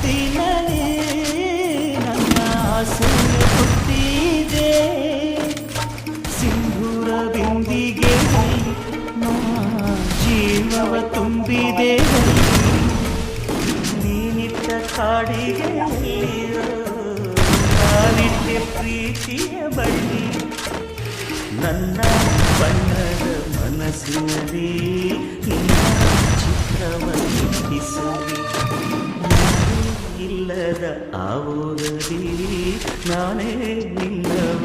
ಹೊತ್ತಿನಲ್ಲಿ ನನ್ನ ಆಸೆ ಹುಟ್ಟಿದೆ ಸಿಂಧೂರ ಬಿಂದಿಗೆ ನಾ ಜೀವವ ತುಂಬಿದೆ ನೀನಿಟ್ಟ ಕಾಡಿಗೆ ನಾನಿಟ್ಟೆ ಪ್ರೀತಿಯ ಬಳ್ಳಿ ನನ್ನ ಬಣ್ಣದ ಮನಸ್ಸಿನಲ್ಲಿ ನಿನ್ನ ಚಿತ್ರವನ್ನು ಬಿಡಿಸಲಿ ಇಲ್ಲದ ಆ ಊರಲ್ಲಿ ನಾನೇ ನಿನ್ನವ